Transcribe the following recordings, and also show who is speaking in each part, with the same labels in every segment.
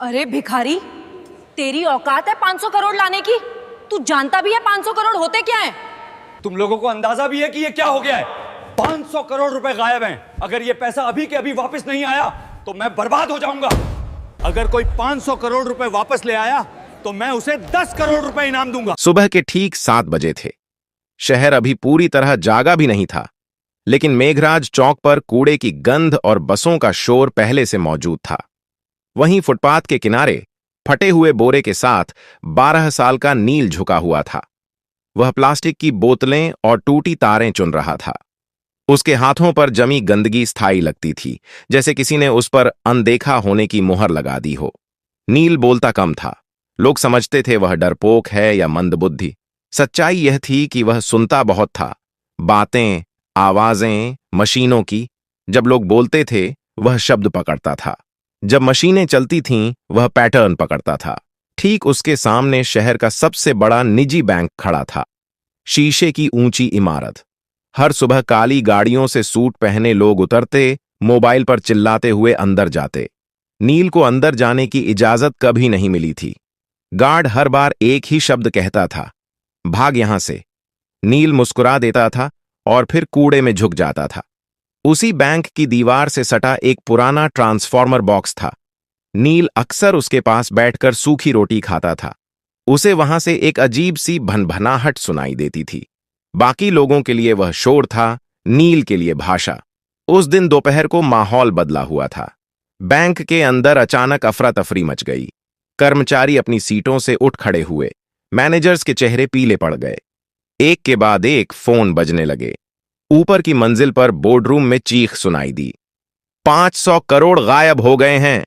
Speaker 1: अरे भिखारी, तेरी औकात है 500 करोड़ लाने की? तू जानता भी है 500 करोड़ होते क्या है?
Speaker 2: तुम लोगों को अंदाजा भी है कि ये क्या हो गया है? 500 करोड़ रुपए गायब हैं। अगर ये पैसा अभी के अभी वापस नहीं आया तो मैं बर्बाद हो जाऊंगा। अगर कोई 500 करोड़ रुपए वापस ले आया तो मैं उसे 10 करोड़ रुपए इनाम दूंगा।
Speaker 3: सुबह के ठीक 7 बजे थे। शहर अभी पूरी तरह जागा भी नहीं था, लेकिन मेघराज चौक पर कूड़े की गंध और बसों का शोर पहले से मौजूद था। वहीं फुटपाथ के किनारे फटे हुए बोरे के साथ 12 साल का नील झुका हुआ था। वह प्लास्टिक की बोतलें और टूटी तारें चुन रहा था। उसके हाथों पर जमी गंदगी स्थायी लगती थी, जैसे किसी ने उस पर अनदेखा होने की मुहर लगा दी हो। नील बोलता कम था। लोग समझते थे वह डरपोक है या मंदबुद्धि। सच्चाई यह थी कि वह सुनता बहुत था। बातें, आवाजें, मशीनों की। जब लोग बोलते थे वह शब्द पकड़ता था। जब मशीनें चलती थीं वह पैटर्न पकड़ता था। ठीक उसके सामने शहर का सबसे बड़ा निजी बैंक खड़ा था। शीशे की ऊंची इमारत। हर सुबह काली गाड़ियों से सूट पहने लोग उतरते, मोबाइल पर चिल्लाते हुए अंदर जाते। नील को अंदर जाने की इजाजत कभी नहीं मिली थी। गार्ड हर बार एक ही शब्द कहता था, भाग यहां से। नील मुस्कुरा देता था और फिर कूड़े में झुक जाता था। उसी बैंक की दीवार से सटा एक पुराना ट्रांसफॉर्मर बॉक्स था। नील अक्सर उसके पास बैठकर सूखी रोटी खाता था। उसे वहां से एक अजीब सी भनभनाहट सुनाई देती थी। बाकी लोगों के लिए वह शोर था, नील के लिए भाषा। उस दिन दोपहर को माहौल बदला हुआ था। बैंक के अंदर अचानक अफरा तफरी मच गई। कर्मचारी अपनी सीटों से उठ खड़े हुए। मैनेजर्स के चेहरे पीले पड़ गए। एक के बाद एक फोन बजने लगे। ऊपर की मंजिल पर बोर्डरूम में चीख सुनाई दी, 500 करोड़ गायब हो गए हैं।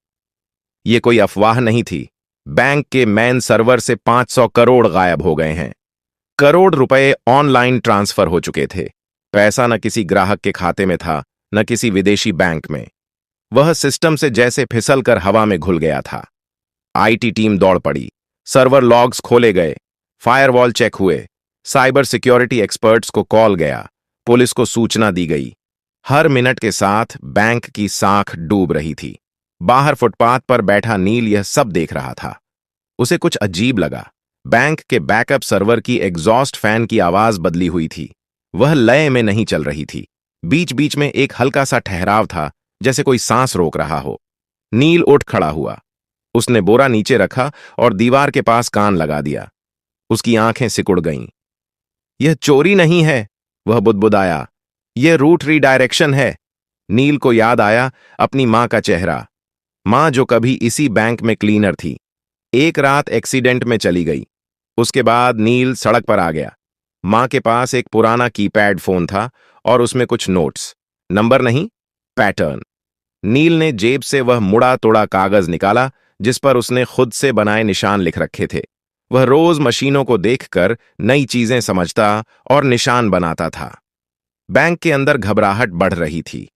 Speaker 3: यह कोई अफवाह नहीं थी। बैंक के मेन सर्वर से 500 करोड़ गायब हो गए हैं। करोड़ रुपए ऑनलाइन ट्रांसफर हो चुके थे। पैसा न किसी ग्राहक के खाते में था, न किसी विदेशी बैंक में। वह सिस्टम से जैसे फिसलकर हवा में घुल गया था। आईटी टीम दौड़ पड़ी। सर्वर लॉग्स खोले गए, फायरवॉल चेक हुए, साइबर सिक्योरिटी एक्सपर्ट्स को कॉल गया, पुलिस को सूचना दी गई। हर मिनट के साथ बैंक की साख डूब रही थी। बाहर फुटपाथ पर बैठा नील यह सब देख रहा था। उसे कुछ अजीब लगा। बैंक के बैकअप सर्वर की एग्जॉस्ट फैन की आवाज बदली हुई थी। वह लय में नहीं चल रही थी। बीच बीच में एक हल्का सा ठहराव था, जैसे कोई सांस रोक रहा हो। नील उठ खड़ा हुआ। उसने बोरा नीचे रखा और दीवार के पास कान लगा दिया। उसकी आंखें सिकुड़ गईं। यह चोरी नहीं है, वह बुदबुदाया। यह रूट रीडायरेक्शन है। नील को याद आया अपनी मां का चेहरा। मां जो कभी इसी बैंक में क्लीनर थी। एक रात एक्सीडेंट में चली गई। उसके बाद नील सड़क पर आ गया। मां के पास एक पुराना कीपैड फोन था और उसमें कुछ नोट्स। नंबर नहीं, पैटर्न। नील ने जेब से वह मुड़ा तोड़ा कागज निकाला जिस पर उसने खुद से बनाए निशान लिख रखे थे। वह रोज मशीनों को देखकर नई चीजें समझता और निशान बनाता था। बैंक के अंदर घबराहट बढ़ रही थी।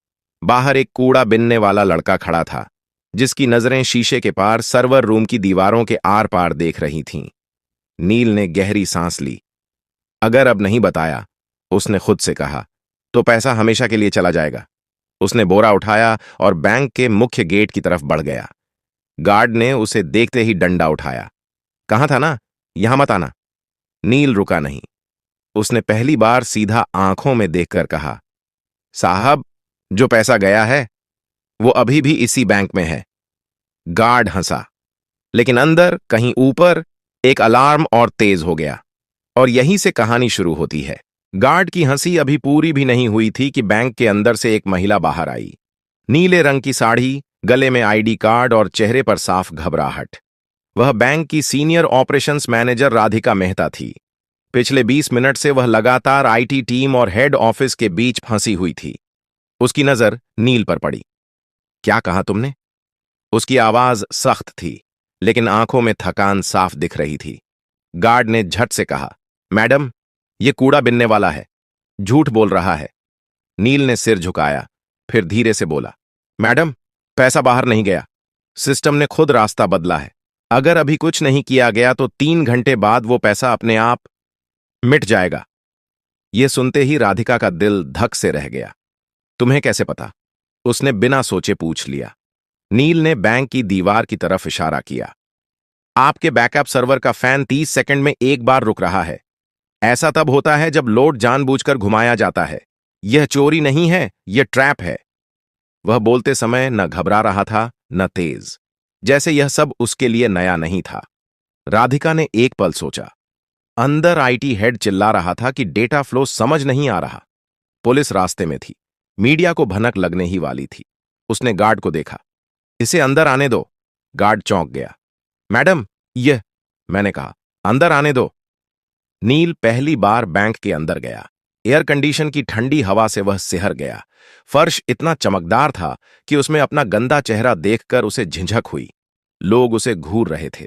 Speaker 3: बाहर एक कूड़ा बिनने वाला लड़का खड़ा था, जिसकी नजरें शीशे के पार सर्वर रूम की दीवारों के आर पार देख रही थीं। नील ने गहरी सांस ली। अगर अब नहीं बताया, उसने खुद से कहा, तो पैसा हमेशा के लिए चला जाएगा। उसने बोरा उठाया और बैंक के मुख्य गेट की तरफ बढ़ गया। गार्ड ने उसे देखते ही डंडा उठाया। कहा था ना, यहां मत आना। नील रुका नहीं। उसने पहली बार सीधा आंखों में देखकर कहा, साहब, जो पैसा गया है वो अभी भी इसी बैंक में है। गार्ड हंसा, लेकिन अंदर कहीं ऊपर एक अलार्म और तेज हो गया। और यहीं से कहानी शुरू होती है। गार्ड की हंसी अभी पूरी भी नहीं हुई थी कि बैंक के अंदर से एक महिला बाहर आई। नीले रंग की साड़ी, गले में आईडी कार्ड और चेहरे पर साफ घबराहट। वह बैंक की senior operations manager Radhika Mehta थी। पिछले 20 मिनट से वह लगातार आईटी टीम और हेड ऑफिस के बीच फंसी हुई थी। उसकी नजर नील पर पड़ी। क्या कहा तुमने? उसकी आवाज सख्त थी, लेकिन आंखों में थकान साफ दिख रही थी। गार्ड ने झट से कहा, मैडम, यह कूड़ा बिनने वाला है, झूठ बोल रहा है। नील ने सिर झुकाया, फिर धीरे से बोला, मैडम, पैसा बाहर नहीं गया। सिस्टम ने खुद रास्ता बदला है। अगर अभी कुछ नहीं किया गया तो 3 घंटे बाद वो पैसा अपने आप मिट जाएगा। यह सुनते ही राधिका का दिल धक से रह गया। तुम्हें कैसे पता? उसने बिना सोचे पूछ लिया। नील ने बैंक की दीवार की तरफ इशारा किया। आपके बैकअप सर्वर का फैन 30 सेकंड में एक बार रुक रहा है। ऐसा तब होता है जब लोड जानबूझकर घुमाया जाता है। यह चोरी नहीं है, यह ट्रैप है। वह बोलते समय न घबरा रहा था न तेज, जैसे यह सब उसके लिए नया नहीं था। राधिका ने एक पल सोचा। अंदर आईटी हेड चिल्ला रहा था कि डेटा फ्लो समझ नहीं आ रहा। पुलिस रास्ते में थी, मीडिया को भनक लगने ही वाली थी। उसने गार्ड को देखा। इसे अंदर आने दो। गार्ड चौंक गया। मैडम, यह, मैंने कहा, अंदर आने दो। नील पहली बार बैंक के अंदर गया। एयर कंडीशन की ठंडी हवा से वह सिहर गया। फर्श इतना चमकदार था कि उसमें अपना गंदा चेहरा देखकर उसे झिझक हुई। लोग उसे घूर रहे थे।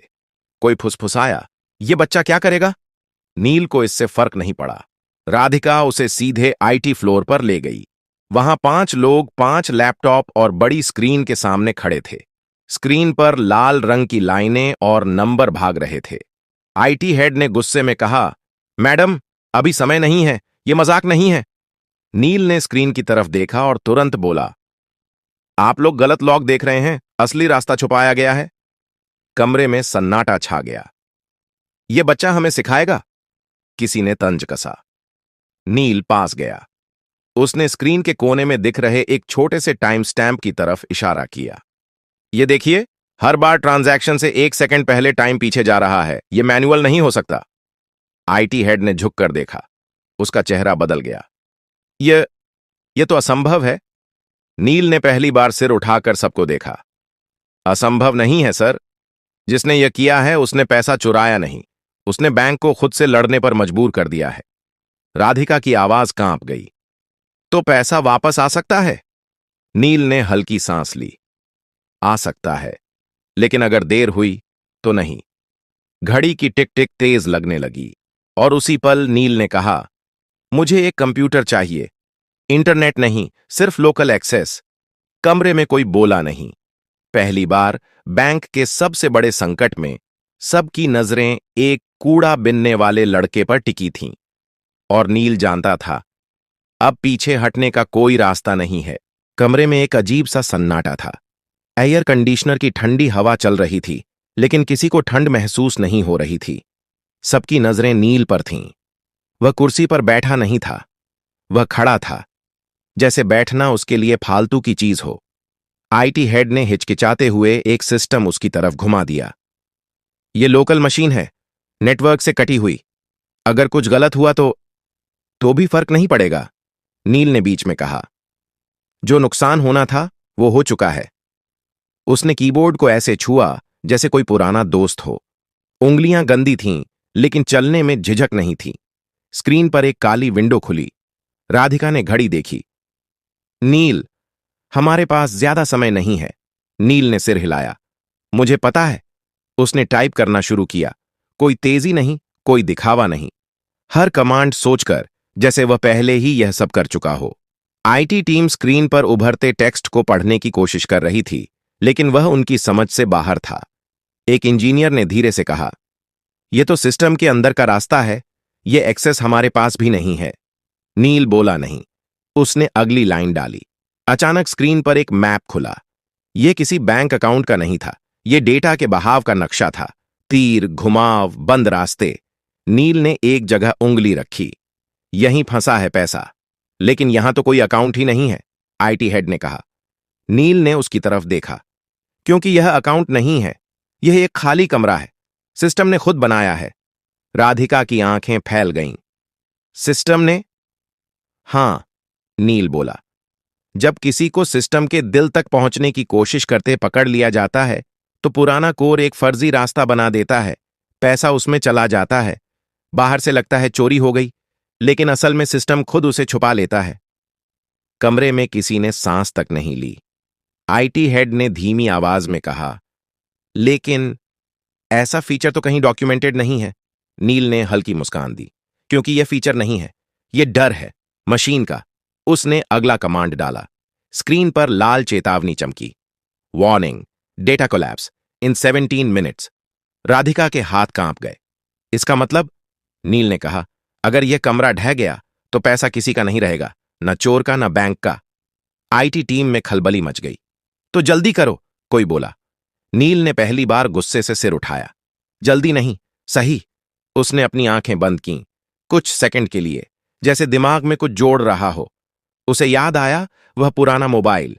Speaker 3: कोई फुसफुसाया, ये बच्चा क्या करेगा? नील को इससे फर्क नहीं पड़ा। राधिका उसे सीधे आईटी फ्लोर पर ले गई। वहां 5 लोग 5 लैपटॉप और बड़ी स्क्रीन के सामने खड़े थे। स्क्रीन पर लाल रंग की लाइनें और नंबर भाग रहे थे। आईटी हेड ने गुस्से में कहा, मैडम, अभी समय नहीं है, यह मजाक नहीं है। नील ने स्क्रीन की तरफ देखा और तुरंत बोला, आप लोग गलत लॉक देख रहे हैं, असली रास्ता छुपाया गया है। कमरे में सन्नाटा छा गया। यह बच्चा हमें सिखाएगा? किसी ने तंज कसा। नील पास गया। उसने स्क्रीन के कोने में दिख रहे एक छोटे से टाइम स्टैम्प की तरफ इशारा किया। यह देखिए, हर बार ट्रांजैक्शन से 1 सेकंड पहले टाइम पीछे जा रहा है। यह मैनुअल नहीं हो सकता। आईटी हेड ने झुककर देखा। उसका चेहरा बदल गया। यह तो असंभव है। नील ने पहली बार सिर उठाकर सबको देखा। असंभव नहीं है सर। जिसने यह किया है उसने पैसा चुराया नहीं, उसने बैंक को खुद से लड़ने पर मजबूर कर दिया है। राधिका की आवाज कांप गई। तो पैसा वापस आ सकता है? नील ने हल्की सांस ली। आ सकता है, लेकिन अगर देर हुई तो नहीं। घड़ी की टिक टिक तेज लगने लगी और उसी पल नील ने कहा, मुझे एक कंप्यूटर चाहिए। इंटरनेट नहीं, सिर्फ लोकल एक्सेस। कमरे में कोई बोला नहीं। पहली बार बैंक के सबसे बड़े संकट में सबकी नजरें एक कूड़ा बिनने वाले लड़के पर टिकी थीं। और नील जानता था, अब पीछे हटने का कोई रास्ता नहीं है। कमरे में एक अजीब सा सन्नाटा था। एयर कंडीशनर की ठंडी हवा चल रही थी, लेकिन किसी को ठंड महसूस नहीं हो रही थी। सबकी नजरें नील पर थीं। वह कुर्सी पर बैठा नहीं था, वह खड़ा था, जैसे बैठना उसके लिए फालतू की चीज हो। आईटी हेड ने हिचकिचाते हुए एक सिस्टम उसकी तरफ घुमा दिया। यह लोकल मशीन है, नेटवर्क से कटी हुई। अगर कुछ गलत हुआ तो भी फर्क नहीं पड़ेगा, नील ने बीच में कहा। जो नुकसान होना था वो हो चुका है। उसने कीबोर्ड को ऐसे छुआ जैसे कोई पुराना दोस्त हो। उंगलियां गंदी थीं, लेकिन चलने में झिझक नहीं थी। स्क्रीन पर एक काली विंडो खुली। राधिका ने घड़ी देखी। नील, हमारे पास ज्यादा समय नहीं है। नील ने सिर हिलाया। मुझे पता है। उसने टाइप करना शुरू किया। कोई तेजी नहीं, कोई दिखावा नहीं। हर कमांड सोचकर, जैसे वह पहले ही यह सब कर चुका हो। आईटी टीम स्क्रीन पर उभरते टेक्स्ट को पढ़ने की कोशिश कर रही थी, लेकिन वह उनकी समझ से बाहर था। एक इंजीनियर ने धीरे से कहा, यह तो सिस्टम के अंदर का रास्ता है, यह एक्सेस हमारे पास भी नहीं है। नील बोला नहीं। उसने अगली लाइन डाली। अचानक स्क्रीन पर एक मैप खुला। यह किसी बैंक अकाउंट का नहीं था, यह डेटा के बहाव का नक्शा था। तीर, घुमाव, बंद रास्ते। नील ने एक जगह उंगली रखी। यहीं फंसा है पैसा। लेकिन यहां तो कोई अकाउंट ही नहीं है, आईटी हेड ने कहा। नील ने उसकी तरफ देखा। क्योंकि यह अकाउंट नहीं है, यह एक खाली कमरा है। सिस्टम ने खुद बनाया है। राधिका की आंखें फैल गईं। सिस्टम ने? हां, नील बोला। जब किसी को सिस्टम के दिल तक पहुंचने की कोशिश करते पकड़ लिया जाता है, तो पुराना कोर एक फर्जी रास्ता बना देता है। पैसा उसमें चला जाता है। बाहर से लगता है चोरी हो गई, लेकिन असल में सिस्टम खुद उसे छुपा लेता है। कमरे में किसी ने सांस तक नहीं ली। आईटी हेड ने धीमी आवाज में कहा, लेकिन ऐसा फीचर तो कहीं डॉक्यूमेंटेड नहीं है। नील ने हल्की मुस्कान दी। क्योंकि यह फीचर नहीं है, यह डर है मशीन का। उसने अगला कमांड डाला। स्क्रीन पर लाल चेतावनी चमकी। वार्निंग, डेटा कोलैप्स इन 17 मिनट्स। राधिका के हाथ कांप गए। इसका मतलब? नील ने कहा, अगर यह कमरा ढह गया तो पैसा किसी का नहीं रहेगा, न चोर का न बैंक का। आईटी टीम में खलबली मच गई। तो जल्दी करो, कोई बोला। नील ने पहली बार गुस्से से सिर उठाया। जल्दी नहीं, सही। उसने अपनी आंखें बंद कीं, कुछ सेकंड के लिए, जैसे दिमाग में कुछ जोड़ रहा हो। उसे याद आया वह पुराना मोबाइल,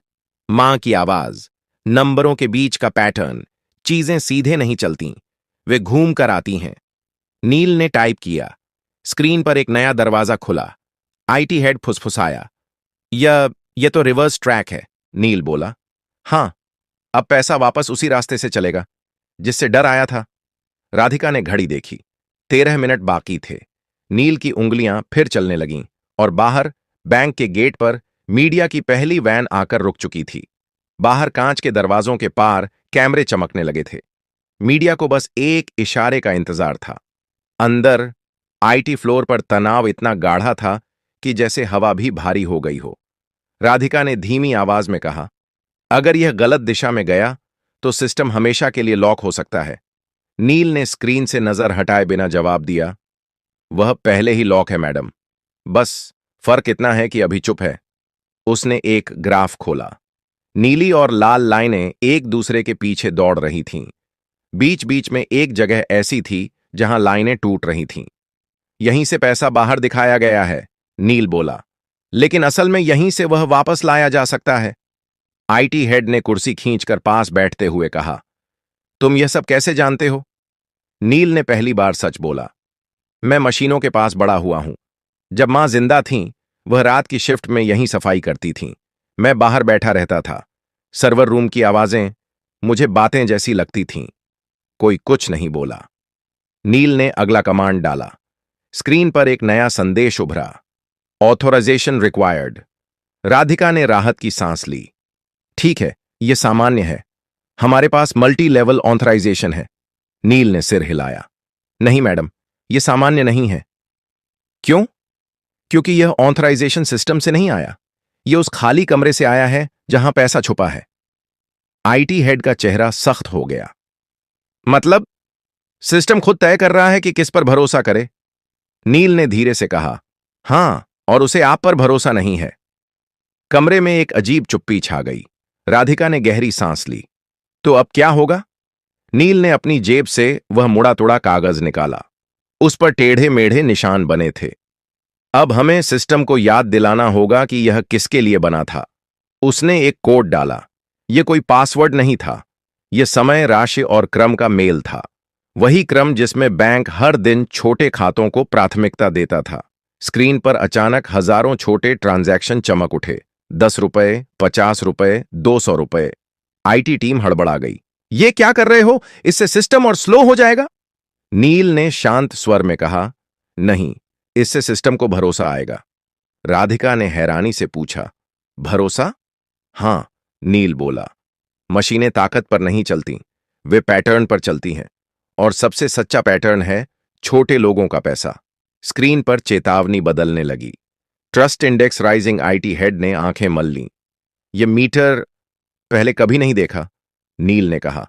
Speaker 3: मां की आवाज, नंबरों के बीच का पैटर्न। चीजें सीधे नहीं चलती, वे घूम कर आती हैं। नील ने टाइप किया। स्क्रीन पर एक नया दरवाजा खुला। आईटी हेड फुसफुसाया। यह तो रिवर्स ट्रैक है, नील बोला। हां, अब पैसा वापस उसी रास्ते से चलेगा जिससे डर आया था। राधिका ने घड़ी देखी। 13 मिनट बाकी थे। नील की उंगलियां फिर चलने लगीं और बाहर बैंक के गेट पर मीडिया की पहली वैन आकर रुक चुकी थी। बाहर कांच के दरवाजों के पार कैमरे चमकने लगे थे। मीडिया को बस एक इशारे का इंतजार था। अंदर आईटी फ्लोर पर तनाव इतना गाढ़ा था कि जैसे हवा भी भारी हो गई हो। राधिका ने धीमी आवाज में कहा, अगर यह गलत दिशा में गया तो सिस्टम हमेशा के लिए लॉक हो सकता है। नील ने स्क्रीन से नजर हटाए बिना जवाब दिया, वह पहले ही लॉक है मैडम, बस फर्क इतना है कि अभी चुप है। उसने एक ग्राफ खोला। नीली और लाल लाइनें एक दूसरे के पीछे दौड़ रही थीं। बीच बीच में एक जगह ऐसी थी जहां लाइनें टूट रही थीं। यहीं से पैसा बाहर दिखाया गया है, नील बोला, लेकिन असल में यहीं से वह वापस लाया जा सकता है। आईटी हेड ने कुर्सी खींचकर पास बैठते हुए कहा, तुम यह सब कैसे जानते हो? नील ने पहली बार सच बोला, मैं मशीनों के पास बड़ा हुआ हूं। जब मां जिंदा थीं, वह रात की शिफ्ट में यहीं सफाई करती थीं। मैं बाहर बैठा रहता था। सर्वर रूम की आवाजें मुझे बातें जैसी लगती थीं। कोई कुछ नहीं बोला। नील ने अगला कमांड डाला। स्क्रीन पर एक नया संदेश उभरा, ऑथोराइजेशन रिक्वायर्ड। राधिका ने राहत की सांस ली। ठीक है, यह सामान्य है, हमारे पास मल्टी लेवल ऑथराइजेशन है। नील ने सिर हिलाया। नहीं मैडम, यह सामान्य नहीं है। क्यों? क्योंकि यह ऑथराइजेशन सिस्टम से नहीं आया, यह उस खाली कमरे से आया है जहां पैसा छुपा है। आईटी हेड का चेहरा सख्त हो गया। मतलब सिस्टम खुद तय कर रहा है कि किस पर भरोसा करे? नील ने धीरे से कहा, हां, और उसे आप पर भरोसा नहीं है। कमरे में एक अजीब चुप्पी छा गई। राधिका ने गहरी सांस ली। तो अब क्या होगा? नील ने अपनी जेब से वह मुड़ा तुड़ा कागज निकाला। उस पर टेढ़े मेढ़े निशान बने थे। अब हमें सिस्टम को याद दिलाना होगा कि यह किसके लिए बना था। उसने एक कोड डाला। यह कोई पासवर्ड नहीं था, यह समय, राशि और क्रम का मेल था। वही क्रम जिसमें बैंक हर दिन छोटे खातों को प्राथमिकता देता था। स्क्रीन पर अचानक हजारों छोटे ट्रांजैक्शन चमक उठे। 10 रुपए, 50 रुपए, 200 रुपए। आईटी टीम हड़बड़ा गई। ये क्या कर रहे हो? इससे सिस्टम और स्लो हो जाएगा। नील ने शांत स्वर में कहा, नहीं, इससे सिस्टम को भरोसा आएगा। राधिका ने हैरानी से पूछा, भरोसा? हां, नील बोला। मशीनें ताकत पर नहीं चलती, वे पैटर्न पर चलती हैं, और सबसे सच्चा पैटर्न है छोटे लोगों का पैसा। स्क्रीन पर चेतावनी बदलने लगी। Trust index rising. IT head ने आंखें मल लीं। यह मीटर पहले कभी नहीं देखा, नील ने कहा,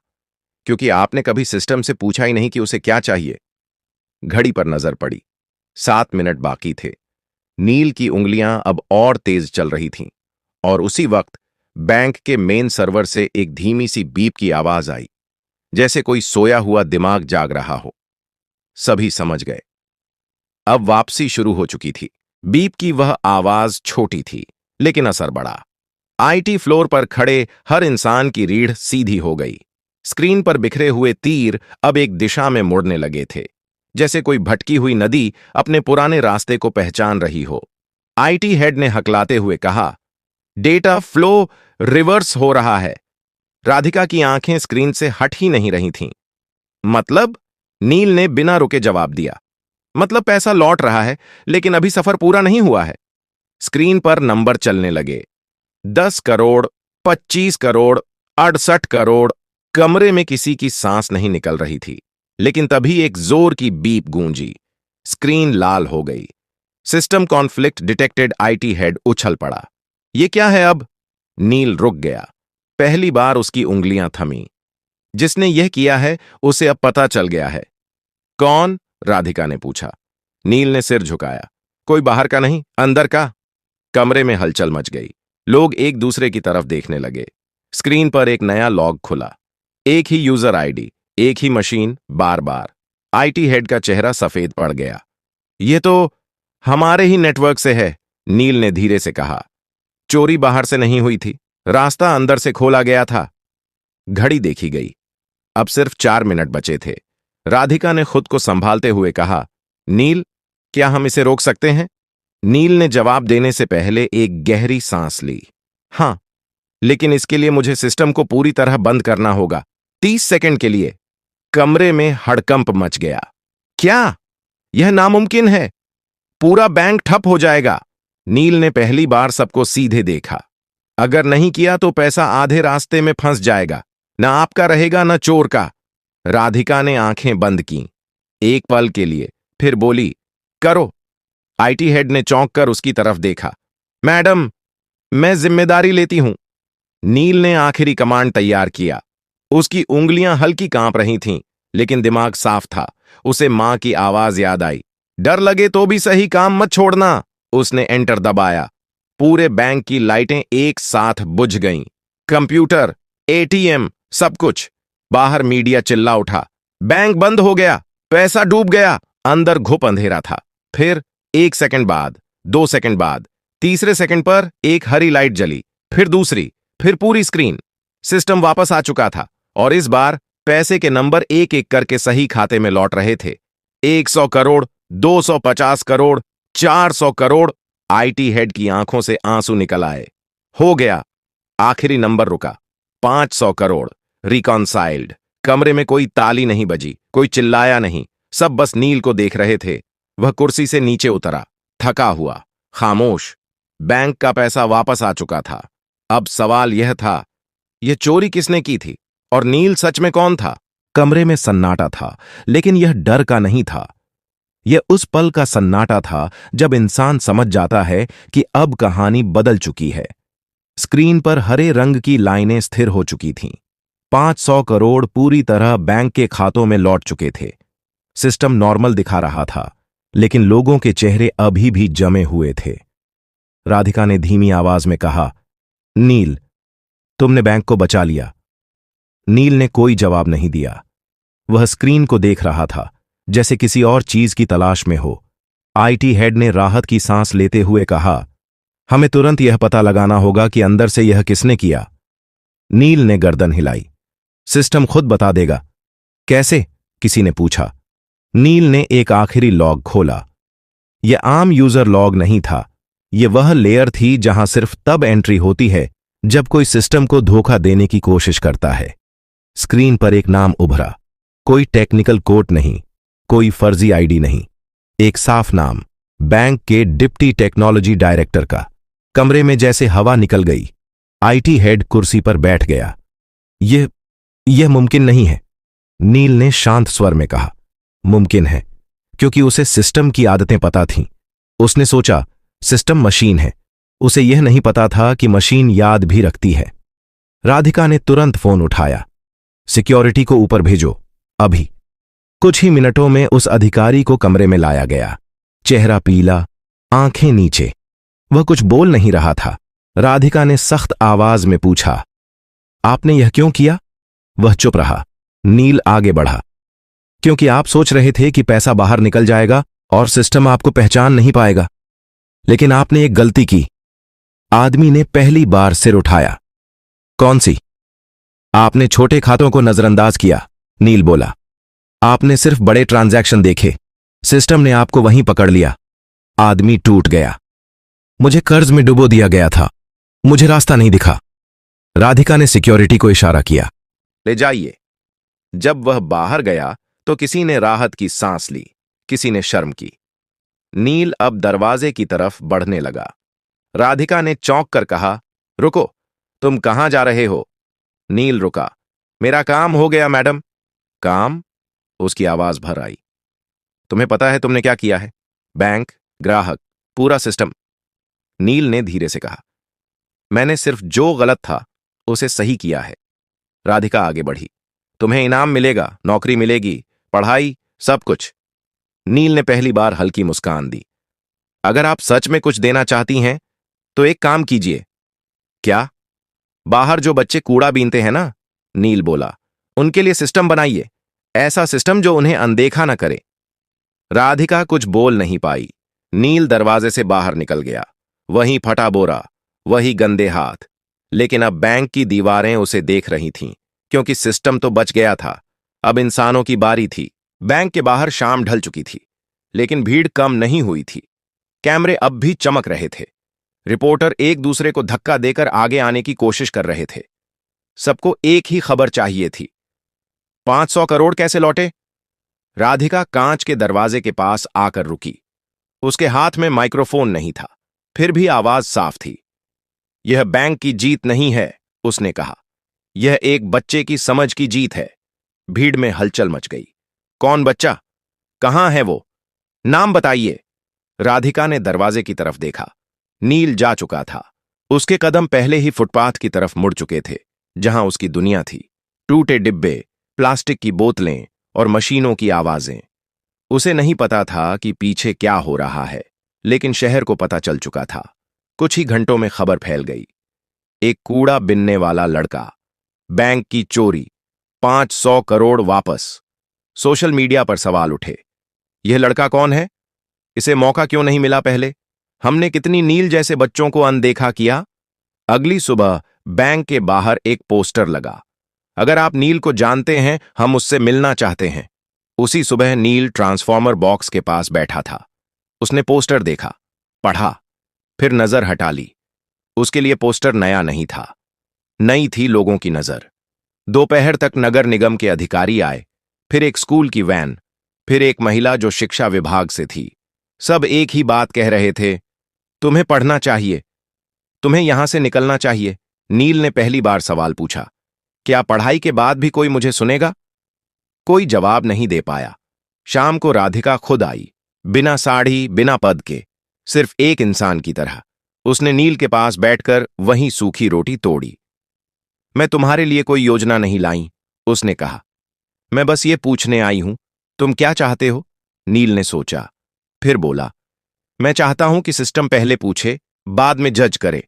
Speaker 3: क्योंकि आपने कभी सिस्टम से पूछा ही नहीं कि उसे क्या चाहिए। घड़ी पर नजर पड़ी। 7 मिनट बाकी थे। नील की उंगलियां अब और तेज चल रही थीं, और उसी वक्त बैंक के मेन सर्वर से एक धीमी सी बीप की आवाज आई, जैसे कोई सोया हुआ दिमाग जाग रहा हो। सभी समझ गए, अब वापसी शुरू हो चुकी थी। बीप की वह आवाज छोटी थी, लेकिन असर बड़ा। आईटी फ्लोर पर खड़े हर इंसान की रीढ़ सीधी हो गई। स्क्रीन पर बिखरे हुए तीर अब एक दिशा में मुड़ने लगे थे, जैसे कोई भटकी हुई नदी अपने पुराने रास्ते को पहचान रही हो। आईटी हेड ने हकलाते हुए कहा, डेटा फ्लो रिवर्स हो रहा है। राधिका की आंखें स्क्रीन से हट ही नहीं रही थीं। मतलब? नील ने बिना रुके जवाब दिया, मतलब पैसा लौट रहा है, लेकिन अभी सफर पूरा नहीं हुआ है। स्क्रीन पर नंबर चलने लगे। 10 करोड़, 25 करोड़, 68 करोड़। कमरे में किसी की सांस नहीं निकल रही थी, लेकिन तभी एक जोर की बीप गूंजी। स्क्रीन लाल हो गई। System conflict detected. IT head उछल पड़ा। ये क्या है अब? नील रुक गया। पहली बार उसकी उंगलियां थमी। जिसने यह किया है उसे अब पता चल गया है। कौन? राधिका ने पूछा। नील ने सिर झुकाया। कोई बाहर का नहीं, अंदर का। कमरे में हलचल मच गई। लोग एक दूसरे की तरफ देखने लगे। स्क्रीन पर एक नया लॉग खुला। एक ही यूजर आईडी, एक ही मशीन, बार बार। आईटी हेड का चेहरा सफेद पड़ गया। ये तो हमारे ही नेटवर्क से है, नील ने धीरे से कहा। चोरी बाहर से नहीं हुई थी, रास्ता अंदर से खोला गया था। घड़ी देखी गई। अब सिर्फ 4 मिनट बचे थे। राधिका ने खुद को संभालते हुए कहा, नील, क्या हम इसे रोक सकते हैं? नील ने जवाब देने से पहले एक गहरी सांस ली। हां, लेकिन इसके लिए मुझे सिस्टम को पूरी तरह बंद करना होगा, 30 सेकंड के लिए। कमरे में हड़कंप मच गया। क्या? यह नामुमकिन है। पूरा बैंक ठप हो जाएगा। नील ने पहली बार सबको सीधे देखा। अगर नहीं किया तो पैसा आधे रास्ते में फंस जाएगा, न आपका रहेगा न चोर का। राधिका ने आंखें बंद कीं, एक पल के लिए, फिर बोली, करो। आईटी हेड ने चौंक कर उसकी तरफ देखा। मैडम, मैं जिम्मेदारी लेती हूं। नील ने आखिरी कमांड तैयार किया। उसकी उंगलियां हल्की कांप रही थीं, लेकिन दिमाग साफ था। उसे मां की आवाज याद आई, डर लगे तो भी सही काम मत छोड़ना। उसने एंटर दबाया। पूरे बैंक की लाइटें एक साथ बुझ गईं। कंप्यूटर, एटीएम, सब कुछ। बाहर मीडिया चिल्ला उठा, बैंक बंद हो गया, पैसा डूब गया। अंदर घुप अंधेरा था। फिर 1 सेकंड बाद, 2 सेकंड बाद, तीसरे सेकंड पर एक हरी लाइट जली, फिर दूसरी, फिर पूरी स्क्रीन। सिस्टम वापस आ चुका था और इस बार पैसे के नंबर एक एक करके सही खाते में लौट रहे थे। 100 करोड़, 250 करोड़, 400 करोड़। आईटी हेड की आंखों से आंसू निकल आए। हो गया। आखिरी नंबर रुका, 500 करोड़। रिकॉन्साइल्ड। कमरे में कोई ताली नहीं बजी, कोई चिल्लाया नहीं। सब बस नील को देख रहे थे। वह कुर्सी से नीचे उतरा, थका हुआ, खामोश। बैंक का पैसा वापस आ चुका था। अब सवाल यह था, यह चोरी किसने की थी और नील सच में कौन था? कमरे में सन्नाटा था, लेकिन यह डर का नहीं था। यह उस पल का सन्नाटा था जब इंसान समझ जाता है कि अब कहानी बदल चुकी है। स्क्रीन पर हरे रंग की लाइनें स्थिर हो चुकी थीं। 500 करोड़ पूरी तरह बैंक के खातों में लौट चुके थे। सिस्टम नॉर्मल दिखा रहा था, लेकिन लोगों के चेहरे अभी भी जमे हुए थे। राधिका ने धीमी आवाज में कहा, नील, तुमने बैंक को बचा लिया। नील ने कोई जवाब नहीं दिया। वह स्क्रीन को देख रहा था, जैसे किसी और चीज की तलाश में हो। आईटी हेड ने राहत की सांस लेते हुए कहा, हमें तुरंत यह पता लगाना होगा कि अंदर से यह किसने किया। नील ने गर्दन हिलाई। सिस्टम खुद बता देगा। कैसे? किसी ने पूछा। नील ने एक आखिरी लॉग खोला। यह आम यूजर लॉग नहीं था। यह वह लेयर थी जहां सिर्फ तब एंट्री होती है जब कोई सिस्टम को धोखा देने की कोशिश करता है। स्क्रीन पर एक नाम उभरा। कोई टेक्निकल कोड नहीं, कोई फर्जी आईडी नहीं, एक साफ नाम, बैंक के डिप्टी टेक्नोलॉजी डायरेक्टर का। कमरे में जैसे हवा निकल गई। आईटी हेड कुर्सी पर बैठ गया। यह मुमकिन नहीं है, नील ने शांत स्वर में कहा। मुमकिन है, क्योंकि उसे सिस्टम की आदतें पता थीं। उसने सोचा, सिस्टम मशीन है। उसे यह नहीं पता था कि मशीन याद भी रखती है। राधिका ने तुरंत फोन उठाया। सिक्योरिटी को ऊपर भेजो, अभी। कुछ ही मिनटों में उस अधिकारी को कमरे में लाया गया। चेहरा पीला, आंखें नीचे। वह कुछ बोल नहीं रहा था। राधिका ने सख्त आवाज में पूछा, आपने यह क्यों किया? वह चुप रहा। नील आगे बढ़ा। क्योंकि आप सोच रहे थे कि पैसा बाहर निकल जाएगा और सिस्टम आपको पहचान नहीं पाएगा। लेकिन आपने एक गलती की। आदमी ने पहली बार सिर उठाया। कौन सी? आपने छोटे खातों को नजरअंदाज किया, नील बोला। आपने सिर्फ बड़े ट्रांजैक्शन देखे। सिस्टम ने आपको वहीं पकड़ लिया। आदमी टूट गया। मुझे कर्ज में डुबो दिया गया था। मुझे रास्ता नहीं दिखा। राधिका ने सिक्योरिटी को इशारा किया, ले जाइए। जब वह बाहर गया तो किसी ने राहत की सांस ली, किसी ने शर्म की। नील अब दरवाजे की तरफ बढ़ने लगा। राधिका ने चौंक कर कहा, रुको, तुम कहां जा रहे हो? नील रुका। मेरा काम हो गया मैडम। काम? उसकी आवाज भर आई। तुम्हें पता है तुमने क्या किया है? बैंक, ग्राहक, पूरा सिस्टम। नील ने धीरे से कहा, मैंने सिर्फ जो गलत था उसे सही किया है। राधिका आगे बढ़ी। तुम्हें इनाम मिलेगा, नौकरी मिलेगी, पढ़ाई, सब कुछ। नील ने पहली बार हल्की मुस्कान दी। अगर आप सच में कुछ देना चाहती हैं तो एक काम कीजिए। क्या? बाहर जो बच्चे कूड़ा बीनते हैं ना, नील बोला, उनके लिए सिस्टम बनाइए, ऐसा सिस्टम जो उन्हें अनदेखा न करे। राधिका कुछ बोल नहीं पाई। नील दरवाजे से बाहर निकल गया। वही फटा बोरा, वही गंदे हाथ। लेकिन अब बैंक की दीवारें उसे देख रही थीं, क्योंकि सिस्टम तो बच गया था। अब इंसानों की बारी थी। बैंक के बाहर शाम ढल चुकी थी, लेकिन भीड़ कम नहीं हुई थी। कैमरे अब भी चमक रहे थे। रिपोर्टर एक दूसरे को धक्का देकर आगे आने की कोशिश कर रहे थे। सबको एक ही खबर चाहिए थी। 500 करोड़ कैसे लौटे? राधिका कांच के दरवाजे के पास आकर रुकी। उसके हाथ में माइक्रोफोन नहीं था, फिर भी आवाज साफ थी। यह बैंक की जीत नहीं है, उसने कहा। यह एक बच्चे की समझ की जीत है। भीड़ में हलचल मच गई। कौन बच्चा? कहां है वो? नाम बताइए। राधिका ने दरवाजे की तरफ देखा। नील जा चुका था। उसके कदम पहले ही फुटपाथ की तरफ मुड़ चुके थे, जहां उसकी दुनिया थी। टूटे डिब्बे, प्लास्टिक की बोतलें और मशीनों की आवाजें। उसे नहीं पता था कि पीछे क्या हो रहा है, लेकिन शहर को पता चल चुका था। कुछ ही घंटों में खबर फैल गई। एक कूड़ा बिनने वाला लड़का, बैंक की चोरी, 500 करोड़ वापस। सोशल मीडिया पर सवाल उठे। यह लड़का कौन है? इसे मौका क्यों नहीं मिला पहले? हमने कितनी नील जैसे बच्चों को अनदेखा किया। अगली सुबह बैंक के बाहर एक पोस्टर लगा। अगर आप नील को जानते हैं, हम उससे मिलना चाहते हैं। उसी सुबह नील ट्रांसफॉर्मर बॉक्स के पास बैठा था। उसने पोस्टर देखा, पढ़ा, फिर नजर हटा ली। उसके लिए पोस्टर नया नहीं था, नई थी लोगों की नजर। दोपहर तक नगर निगम के अधिकारी आए, फिर एक स्कूल की वैन, फिर एक महिला जो शिक्षा विभाग से थी। सब एक ही बात कह रहे थे, तुम्हें पढ़ना चाहिए, तुम्हें यहां से निकलना चाहिए। नील ने पहली बार सवाल पूछा, क्या पढ़ाई के बाद भी कोई मुझे सुनेगा? कोई जवाब नहीं दे पाया। शाम को राधिका खुद आई, बिना साड़ी, बिना पद के, सिर्फ एक इंसान की तरह। उसने नील के पास बैठकर वहीं सूखी रोटी तोड़ी। मैं तुम्हारे लिए कोई योजना नहीं लाई, उसने कहा। मैं बस ये पूछने आई हूं, तुम क्या चाहते हो? नील ने सोचा, फिर बोला, मैं चाहता हूं कि सिस्टम पहले पूछे, बाद में जज करे।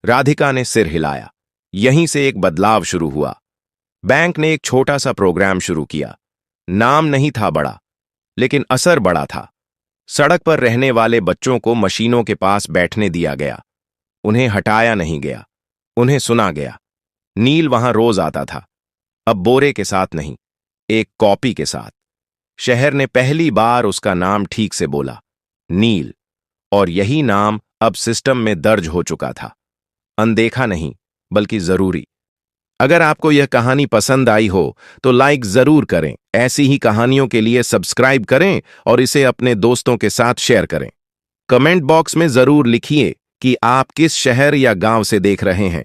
Speaker 3: राधिका ने सिर हिलाया। यहीं से एक बदलाव शुरू हुआ। बैंक ने एक छोटा सा प्रोग्राम शुरू किया। नाम नहीं था बड़ा, लेकिन असर बड़ा था। सड़क पर रहने वाले बच्चों को मशीनों के पास बैठने दिया गया। उन्हें हटाया नहीं गया, उन्हें सुना गया। नील वहां रोज आता था, अब बोरे के साथ नहीं, एक कॉपी के साथ। शहर ने पहली बार उसका नाम ठीक से बोला, नील, और यही नाम अब सिस्टम में दर्ज हो चुका था। अनदेखा नहीं, बल्कि जरूरी। अगर आपको यह कहानी पसंद आई हो तो लाइक जरूर करें। ऐसी ही कहानियों के लिए सब्सक्राइब करें और इसे अपने दोस्तों के साथ शेयर करें। कमेंट बॉक्स में जरूर लिखिए कि आप किस शहर या गांव से देख रहे हैं।